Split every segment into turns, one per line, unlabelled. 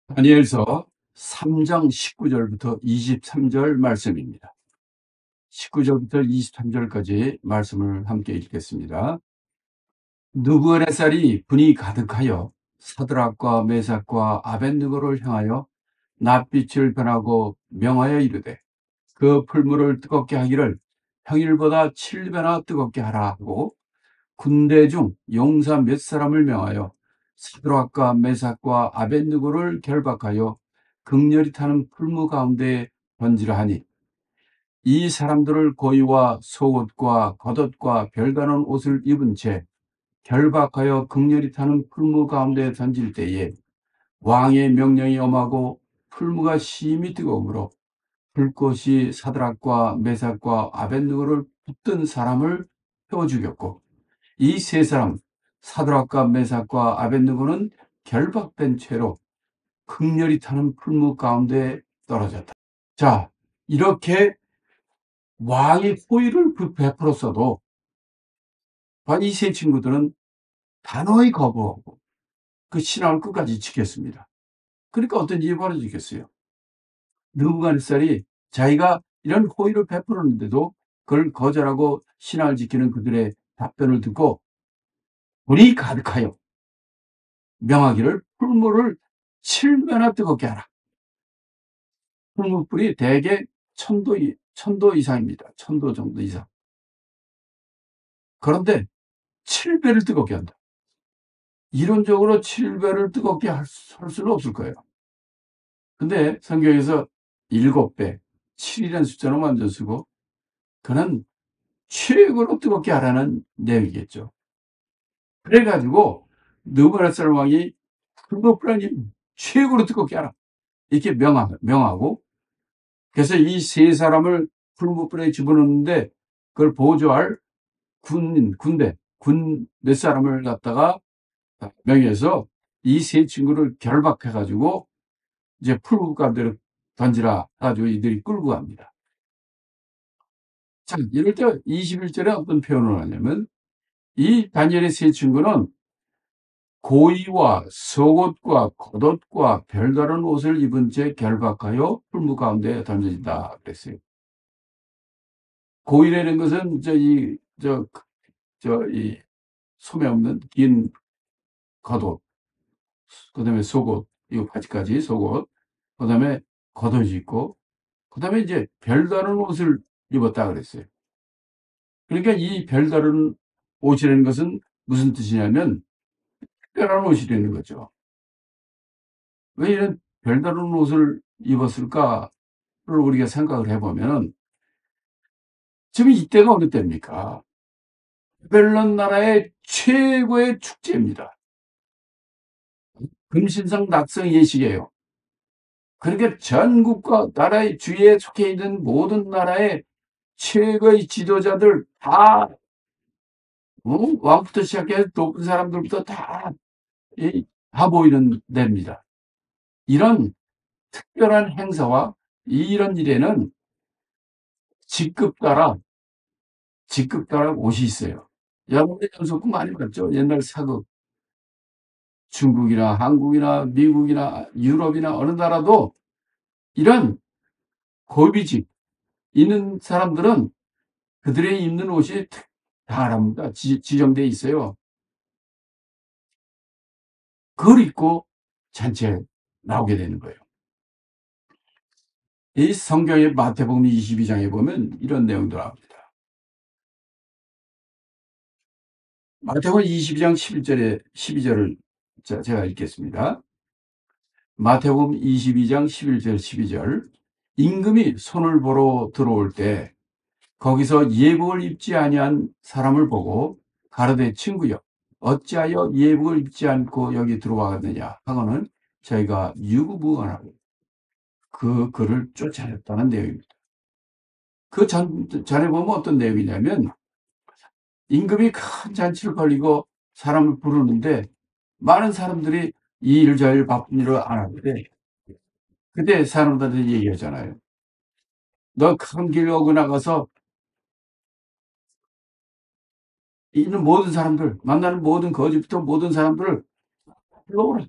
다니엘서 3장 19절부터 23절 말씀입니다. 19절부터 23절까지 말씀을 함께 읽겠습니다. 느부갓네살이 분이 가득하여 사드락과 메삭과 아벳느고를 향하여 낯빛을 변하고 명하여 이르되 그 풀물을 뜨겁게 하기를 평일보다 7배나 뜨겁게 하라 하고 군대 중 용사 몇 사람을 명하여 사드락과 메삭과 아벳느고를 결박하여 극렬히 타는 풀무 가운데에 던지라 하니 이 사람들을 고이와 속옷과 겉옷과 별다른 옷을 입은 채 결박하여 극렬히 타는 풀무 가운데에 던질 때에 왕의 명령이 엄하고 풀무가 심히 뜨거우므로 불꽃이 사드락과 메삭과 아벳느고를 붙든 사람을 태워 죽였고 이 세 사람 사드락과 메삭과 아벳느고는 결박된 채로 극렬히 타는 풀무 가운데 떨어졌다. 자, 이렇게 왕이 호의를 베풀었어도 이 세 친구들은 단호히 거부하고 그 신앙을 끝까지 지켰습니다. 그러니까 어떤 일이 벌어지겠어요? 느부갓네살이 자기가 이런 호의를 베풀었는데도 그걸 거절하고 신앙을 지키는 그들의 답변을 듣고 불이 가득하여 명하기를 풀무를 7배나 뜨겁게 하라. 풀무불이 대개 1000도 이상입니다. 1000도 정도 이상. 그런데 7배를 뜨겁게 한다. 이론적으로 7배를 뜨겁게 할 수는 없을 거예요. 근데 성경에서 7배, 7이라는 숫자는 완전 쓰고 그는 최고로 뜨겁게 하라는 내용이겠죠. 그래가지고 느부갓네살 왕이 풀무불 아니 최고로 뜨겁게 하라. 이렇게 명하고 그래서 이 세 사람을 풀무불에 집어넣는데 그걸 보조할 군대, 군 몇 사람을 갖다가 명해서 이 세 친구를 결박해가지고 이제 풀무 가운데로 던지라 가지고 이들이 끌고 갑니다. 자, 이럴 때 21절에 어떤 표현을 하냐면 이 다니엘의 세 친구는 고의와 속옷과 겉옷과 별다른 옷을 입은 채 결박하여 풀무 가운데 던져진다 그랬어요. 고의라는 것은 이 소매 없는 긴 겉옷, 그다음에 속옷, 이거 바지까지 속옷, 그다음에 겉옷이 있고, 그다음에 이제 별다른 옷을 입었다 그랬어요. 그러니까 이 별다른 옷이라는 것은 무슨 뜻이냐면 특별한 옷이라는 거죠. 왜 이런 별다른 옷을 입었을까를 우리가 생각을 해보면 지금 이때가 어느 때입니까? 바벨론 나라의 최고의 축제입니다. 금신상 낙성 예식이에요. 그러니까 전국과 나라의 주위에 속해 있는 모든 나라의 최고의 지도자들 다 왕부터 시작해서 높은 사람들부터 다 보이는 데입니다. 이런 특별한 행사와 이런 일에는 직급 따라 옷이 있어요. 여러분들 연속극 많이 봤죠? 옛날 사극. 중국이나 한국이나 미국이나 유럽이나 어느 나라도 이런 고위직 있는 사람들은 그들의 입는 옷이 다릅니다. 지정돼 있어요. 그걸 입고 잔치에 나오게 되는 거예요. 이 성경의 마태복음 22장에 보면 이런 내용도 나옵니다. 마태복음 22장 11절에 12절을 제가 읽겠습니다. 마태복음 22장 11절 12절 임금이 손을 보러 들어올 때 거기서 예복을 입지 아니한 사람을 보고 가로되 친구여 어찌하여 예복을 입지 않고 여기 들어왔느냐 하고는 저희가 유구무원하고 그 그를 쫓아냈다는 내용입니다. 그 전에 보면 어떤 내용이냐면 임금이 큰 잔치를 벌이고 사람을 부르는데 많은 사람들이 이 일 저 일 바쁜 일을 안 하는데 그때 사람들한테 얘기하잖아요. 너 큰 길 오고 나가서 있는 모든 사람들 만나는 모든 거지부터 모든 사람들을 불러오라.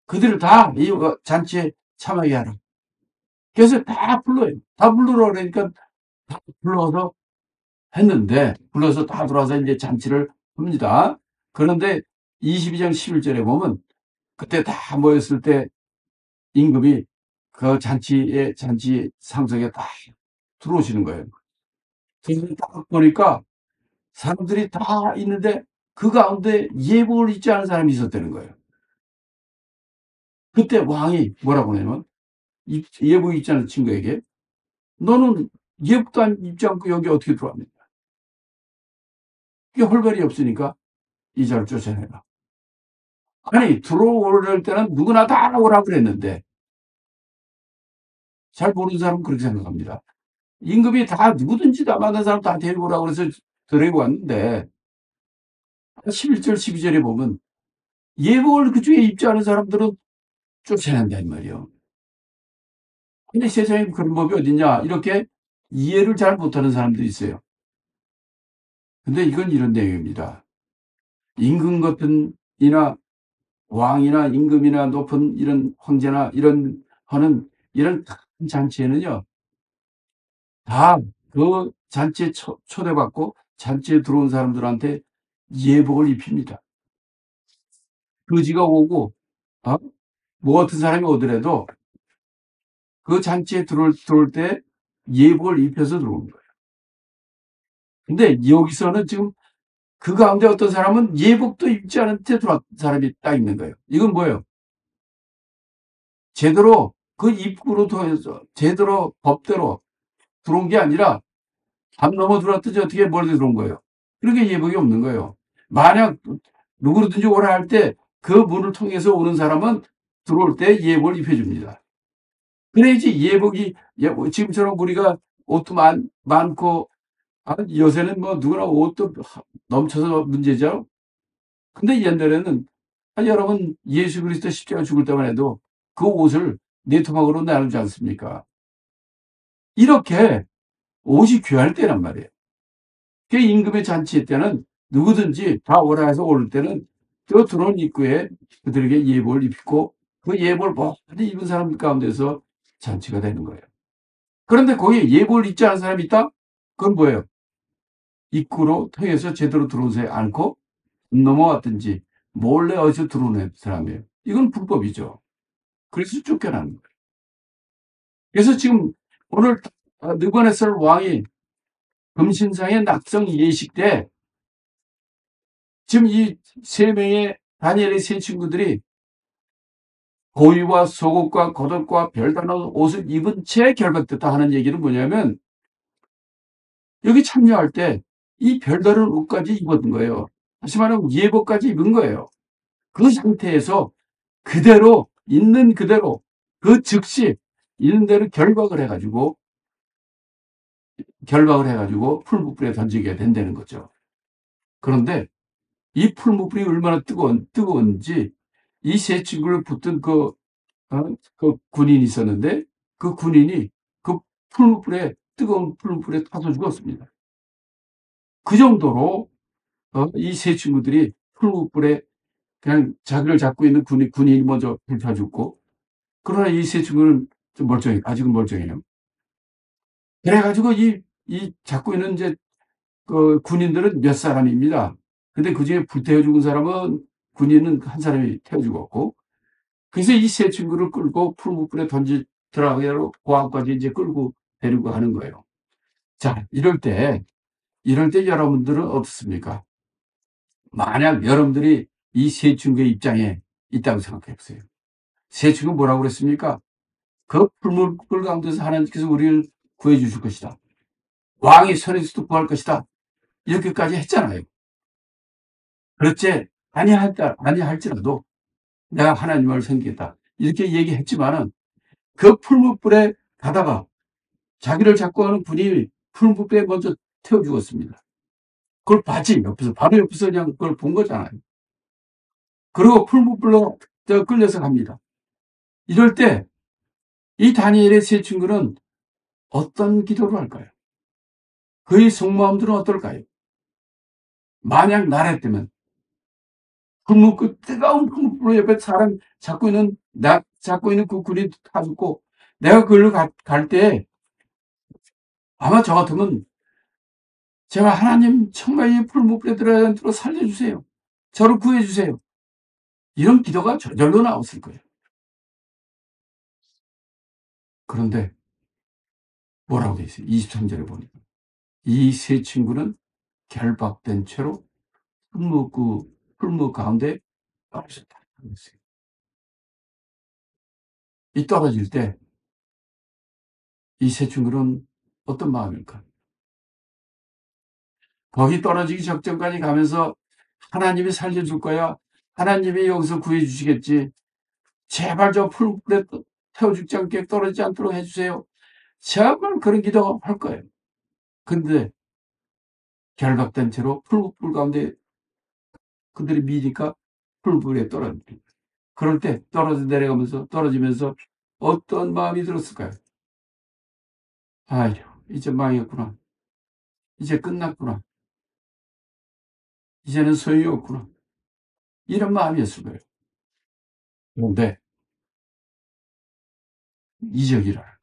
그들을 다 이 잔치에 참여하게 하라. 그래서 다 불러요. 다 불러라 그러니까 다 불러서 했는데, 불러서 다 들어와서 이제 잔치를 합니다. 그런데 22장 11절에 보면 그때 다 모였을 때 임금이 그 잔치 상석에 다 들어오시는 거예요. 그래서 딱 보니까 사람들이 다 있는데 그 가운데 예복을 입지 않은 사람이 있었다는 거예요. 그때 왕이 뭐라고 하냐면 예복 입지 않은 친구에게 너는 예복도 입지 않고 여기 어떻게 들어왔느냐. 그게 홀발이 없으니까 이자를 쫓아내라. 아니 들어올 때는 누구나 다 오라고 그랬는데 잘 모르는 사람은 그렇게 생각합니다. 임금이 다 누구든지 다 만난 사람 다 데리고 오라고 그래서 데리고 왔는데 11절 12절에 보면 예복을 그중에 입지 않은 사람들은 쫓아낸다 이 말이에요. 근데 세상에 그런 법이 어딨냐 이렇게 이해를 잘 못하는 사람들이 있어요. 근데 이건 이런 내용입니다. 임금 같은 이나 왕이나 임금이나 높은 이런 황제나 이런 하는 이런 큰 잔치에는요 다 그 잔치에 초대받고 잔치에 들어온 사람들한테 예복을 입힙니다. 거지가 오고 어? 뭐 같은 사람이 오더라도 그 잔치에 들어올 때 예복을 입혀서 들어오는 거예요. 근데 여기서는 지금 그 가운데 어떤 사람은 예복도 입지 않은 채 들어온 사람이 딱 있는 거예요. 이건 뭐예요? 제대로 그 입구로 통해서 제대로 법대로 들어온 게 아니라 담 넘어 들어왔든지 어떻게 멀리 들어온 거예요. 그렇게 예복이 없는 거예요. 만약 누구든지 오라 할 때 그 문을 통해서 오는 사람은 들어올 때 예복을 입혀줍니다. 그래야지 예복이 지금처럼 우리가 옷도 많고 요새는 뭐 누구나 옷도 넘쳐서 문제죠. 근데 옛날에는 여러분 예수 그리스도 십자가 죽을 때만 해도 그 옷을 네 토막으로 나누지 않습니까? 이렇게 옷이 귀할 때란 말이에요. 그 임금의 잔치 때는 누구든지 다 오라 해서 올 때는 저 들어온 입구에 그들에게 예복을 입히고 그 예복을 많이 입은 사람 가운데서 잔치가 되는 거예요. 그런데 거기에 예복을 입지 않은 사람이 있다? 그건 뭐예요? 입구로 통해서 제대로 들어오지 않고 넘어왔든지 몰래 어디서 들어오는 사람이에요. 이건 불법이죠. 그래서 쫓겨나는 거예요. 그래서 지금 오늘 느부갓네살 왕이 금신상의 낙성 예식 때 지금 이 세 명의 다니엘의 세 친구들이 고위와 속옷과 겉옷과 별다른 옷을 입은 채 결박됐다 하는 얘기는 뭐냐면 여기 참여할 때 이 별다른 옷까지 입었던 거예요. 다시 말하면 예복까지 입은 거예요. 그 상태에서 그대로 있는 그대로 그 즉시 있는 대로 결박을 해가지고 풀무불에 던지게 된다는 거죠. 그런데 이 풀무불이 얼마나 뜨거운지 이 세 친구를 붙든 그 군인이 있었는데 그 군인이 그 뜨거운 풀무불에 타서 죽었습니다. 그 정도로 이 세 친구들이 풀무불에 그냥 자기를 잡고 있는 군인이 먼저 불타 죽고 그러나 이 세 친구는 좀 아직은 멀쩡해요. 그래가지고 이 잡고 있는 이제 그 군인들은 몇 사람입니다. 근데 그 중에 불태워 죽은 사람은 군인은 한 사람이 태워 죽었고 그래서 이 세 친구를 끌고 풀무불에 들어가게 고항까지 이제 끌고 데리고 가는 거예요. 자, 이럴 때 여러분들은 어떻습니까? 만약 여러분들이 이 세 친구의 입장에 있다고 생각해 보세요. 세 친구 뭐라고 그랬습니까? 그 풀무불 가운데서 하나님께서 우리를 구해 주실 것이다. 왕이 선에서도 구할 것이다. 이렇게까지 했잖아요. 그렇지 아니할지라도 내가 하나님을 섬기겠다. 이렇게 얘기했지만은 그 풀무불에 가다가 자기를 잡고 가는 군이 풀무불에 먼저 태워 죽었습니다. 그걸 봤지 바로 옆에서 그냥 그걸 본 거잖아요. 그리고 풀무불로 끌려서 갑니다. 이럴 때 이 다니엘의 세 친구는 어떤 기도를 할까요? 그의 속마음들은 어떨까요? 만약 나랬다면 풀무 그 뜨거운 풀무 옆에 사람 잡고 있는 그 군이 다 죽고 내가 그걸로 갈 때 아마 저 같으면 제가 하나님 정말 이 풀무불에 살려주세요. 저를 구해주세요. 이런 기도가 저절로 나왔을 거예요. 그런데 뭐라고 돼 있어요? 23절에 보니까 이 세 친구는 결박된 채로 풀무 가운데 떨어졌다. 이 떨어질 때 이 세 친구는 어떤 마음일까? 거기 떨어지기 적전까지 가면서 하나님이 살려줄 거야. 하나님이 여기서 구해주시겠지. 제발 저 풀불에 태워 죽지 않게 떨어지지 않도록 해주세요. 정말 그런 기도할 거예요. 근데 결박된 채로 풀불 가운데 그들이 미니까 풀불에 떨어집니다. 그럴 때 떨어지면서 어떤 마음이 들었을까요? 아휴, 이제 망했구나. 이제 끝났구나. 이제는 소용이 없구나. 이런 마음이었을 거예요. 그런데 이적이 일어나요.